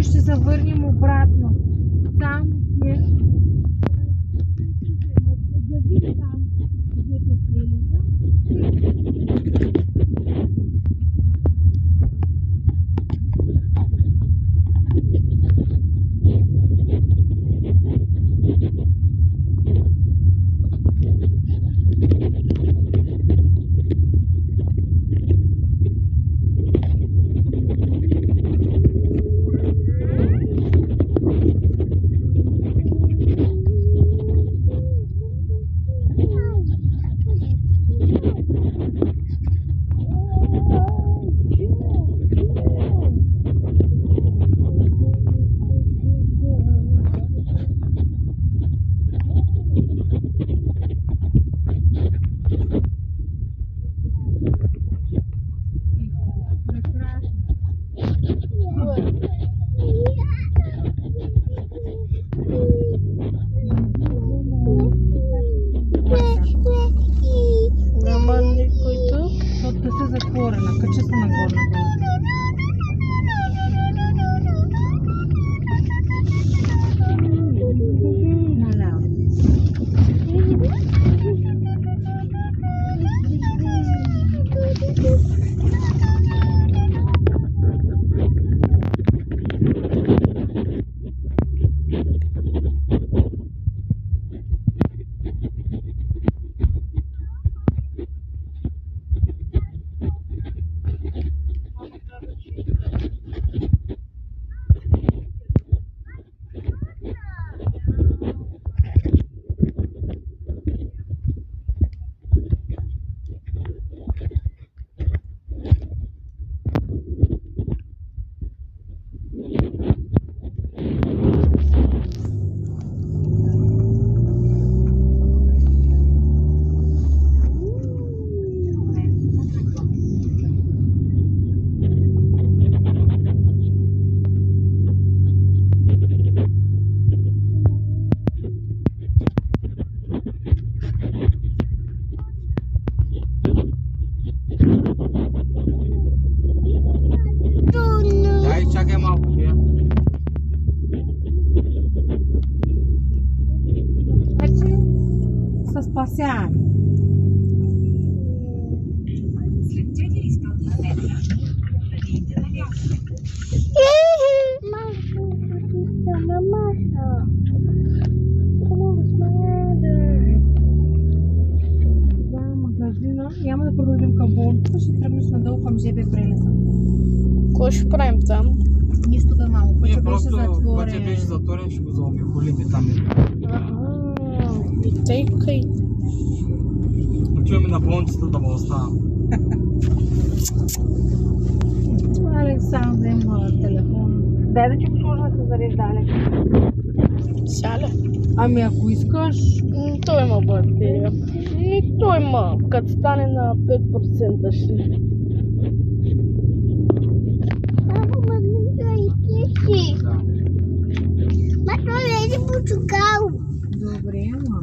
ще се върнем обратно. Там е да видим там, където е прелеза. Няма никой тук. Защото да се затворена, качи се нагоре. Наляво. Дай, чакай малко. Значи се спасяваме. След 400 метра вървите наляво. Да, магазина. Няма да продължим към болницата, ще тръгнеш надолу към ЖБ прелеза. Какво ще правим там? Нищо да мамо, пътя Ние беше просто затворен. пътя беше затворен, ще го заобиколим и там. И тъй къй. Отиваме на болницата да го оставам. Александър има телефон. Дай да ти го сложа да се зарежда, Алекс. Сяля. Ами ако искаш, Той има батерия. И той има. Като стане на 5% ще. добре, ама.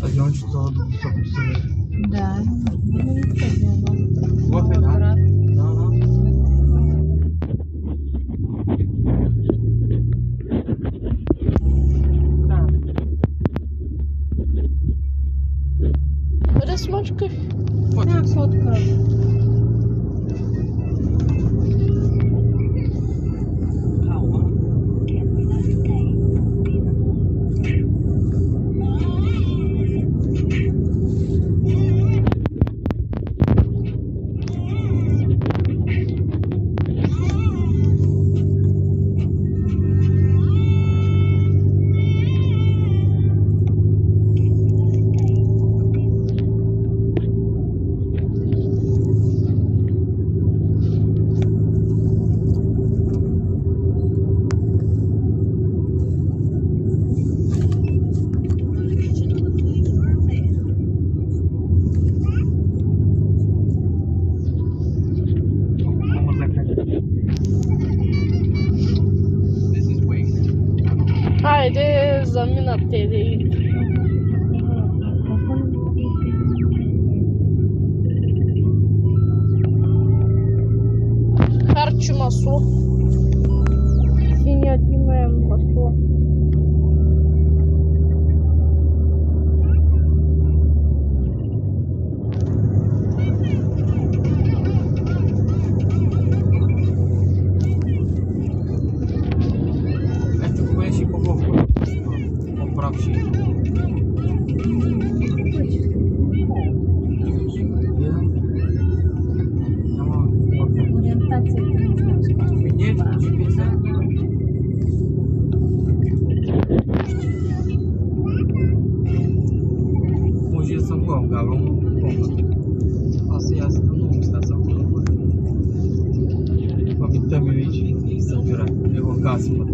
Стадиончето високо се вижда. Да, не стадион. Хубав е, да? Да. Къде смачках? Една фотка. Хайде, замина те. Харчи масло. Синя дима е масло. Ето кое ще по-хубаво. По-прав ще. Няма Ориентацията не знаеш. не, че писа. Може да съм бил в Габро, но помня. Аз на много места съм бил. Памятта ми вече и събира. Его казват.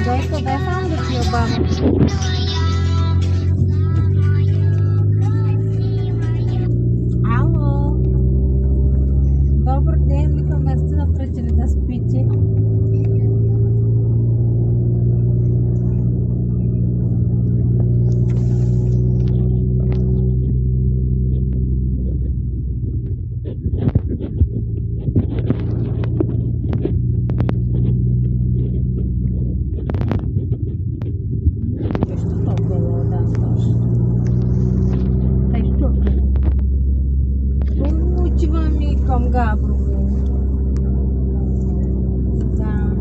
Дойка, дай само да ти обама. Ало! Добър ден, викам да сте напред или да спите. Защо толкова да сташ? Защо? Отивам и към Габрово. Да.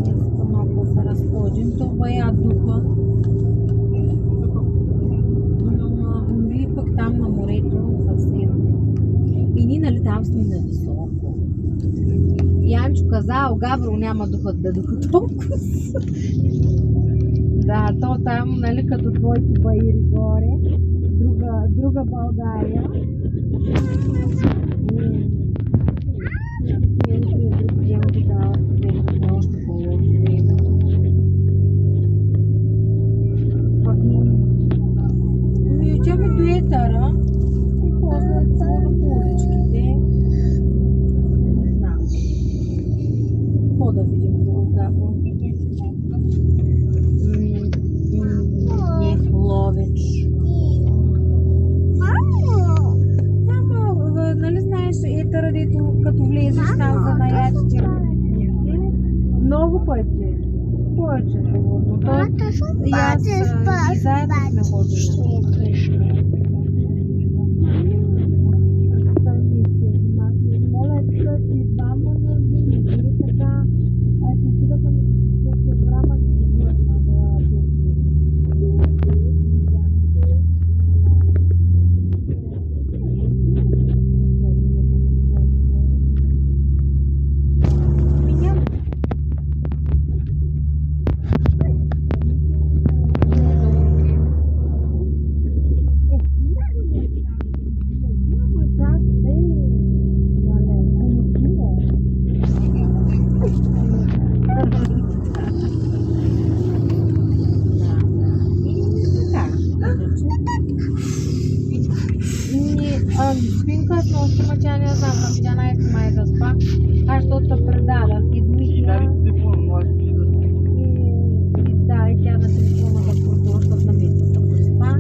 Искам малко да се разходим. Това я духа. Вие пък там на морето съвсем. И ние нали там сме на високо. Янчо казал, Габрово няма да духа толкова. Да, то там, нали, като твоите баири горе, друга България. Още по-лошо време. Ами, отиваме до Етара и после сигурно по уличките. Не знам. Какво да видим по Габрово? Ловеч. Нали знаеш, Етъра, дето като влезеш там за наячите. Много пъти. Повече сигурно. И аз и заедно сме ходили. Моля, ти двама на дни, така, че отидаха ми всеки програма, ще ги върна за тези. повече. Спин късно, ма тя не знам, на 11 май заспа. Аз защото се предадах и Дмитрия. телефон, може би да Да, и тя на телефона да продължа, защото на мен се преспа.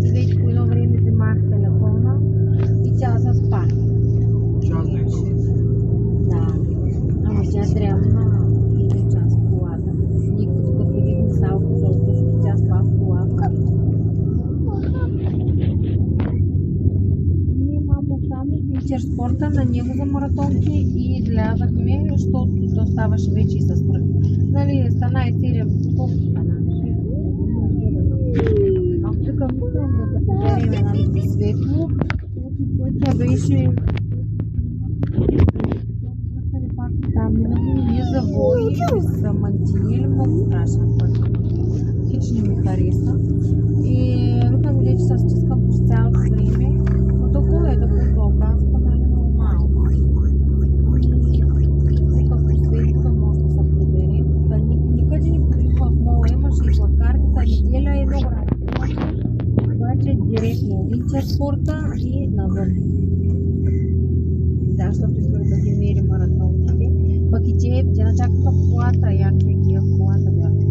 И вече по едно време вземах телефона и тя заспа. час да Да, ама тя дрямна един час в колата. Ние като ходихме салко за обувки, тя спа в колата. Ние мамо само в Интерспорта на него за маратонки и излязахме, защото то ставаше вече и с мрък. Нали, стана и 7, колко стана? Аз така мислям да се побереме, нали, светло. Тя беше там минахме завои и са мантинели, много страшен път. Хич не ми хареса. И викам, че се стискам през цялото време, но толкова е да по-дълга, аз нали нормално. И викам, по светло може да се прибере. Никъде не потрих в мола, имаше и плакарката, неделя е много работа. Обаче директно от Интерспорта и навън. Да, защото исках да ги мери маратонките. Пък и те начакаха в колата, я човек и в колата бяха.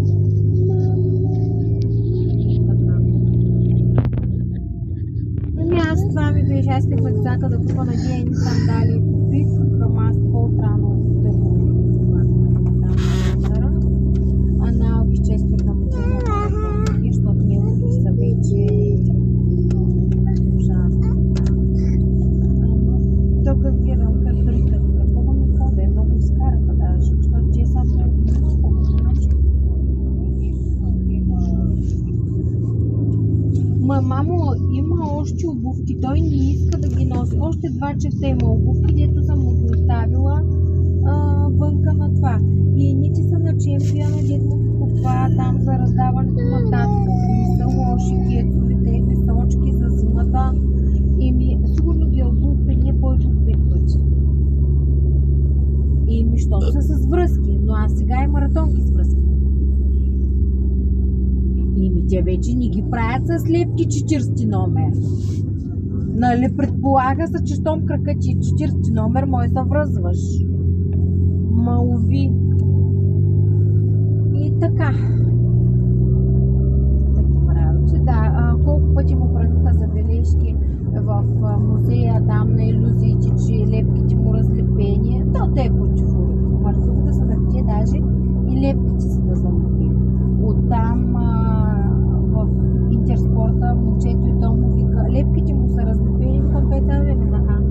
Така. Ами аз това ми беше, аз исках на децата да купа на ден, не съм дали купих, към аз по-отрано от търгови. А на обичайствах да му взема маратонки, защото негови са вече ужасно. Тук гледам как ритат, такова не хода, много изкараха даже, защото те са по-много начин. Мамо, има още обувки, той не иска да ги носи. Още 2 часа има обувки, дето съм му ги оставила вънка на това. И едните са на чемпиона, дето му ги купува там за раздаването на татко. Не са лоши кецовите, височки за зимата. Сигурно ги обув преди повече от 5 пъти. Защото са с връзки, но аз сега и маратонки с връзки. Те вече не ги правят с лепки 40 номер. Нали предполага се, че щом кракът ти 40 номер, може да връзваш. Малови. И така. Такива работи. Да, колко пъти му правиха забележки в музея там на илюзиите, че лепките му разлепени. То те е против Марфил да са напите, даже и лепките са да са напити. Оттам в Интерспорта момчето и то му вика, лепките му са разлепени, към той цяло време наха.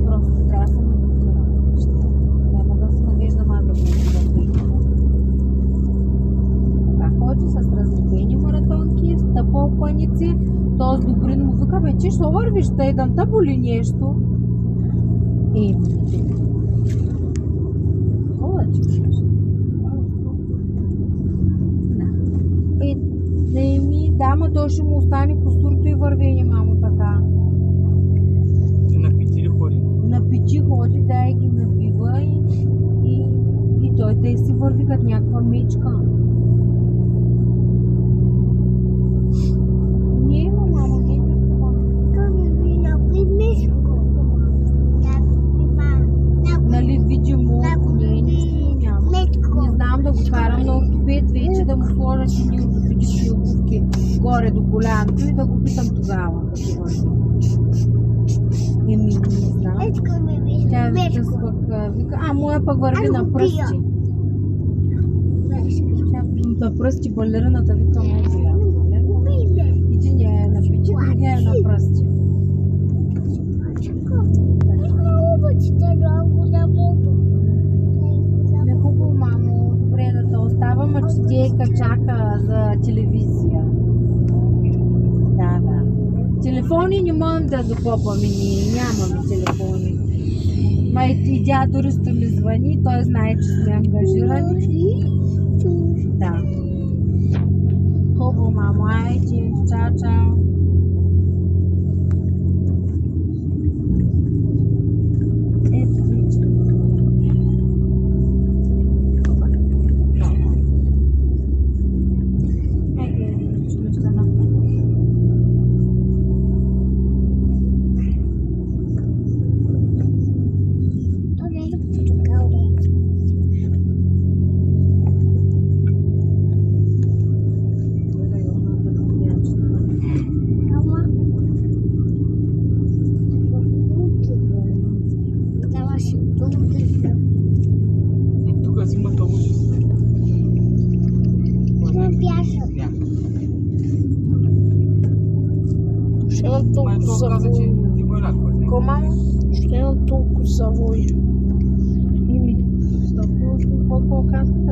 Просто трябва да се наведирам. Няма да се навеждам аз да бъде. Така ходи с разлепени маратонки, стъпал паници. То с Добрин му вика, бе, че ще вървиш, тъй да боли нещо. Да, ма той ще му остане костурто и вървение, мамо, така. На пити ли ходи? На пити ходи, да, и ги набива и той те си върви като някаква мечка. Не има, мамо, не е това. Нали, видимо, конейници няма. Не знам да го карам на ортопед вече, да му сложа чини ортопедични обувки горе до коляното и да го питам тогава, като върви. Не знам. Тя вика, моя пък върви на пръсти. На пръсти балерината вика много ясно. Един е на печи, другия е на пръсти. Не хубаво, мамо. Добре да те оставам, а че дейка чака за телевизия. Да. Телефони не можем да докопаме, ние нямаме телефони. Ма и дядо Ристо ми звъни, той знае, че сме ангажирани. Да. Хубаво, мамо, айде, чао. Ще имам Mai толкова într-o casă ce завой. e băiat cu ăsta. Cum am? Ще имам толкова завой. Imi, stau pe o casă, câte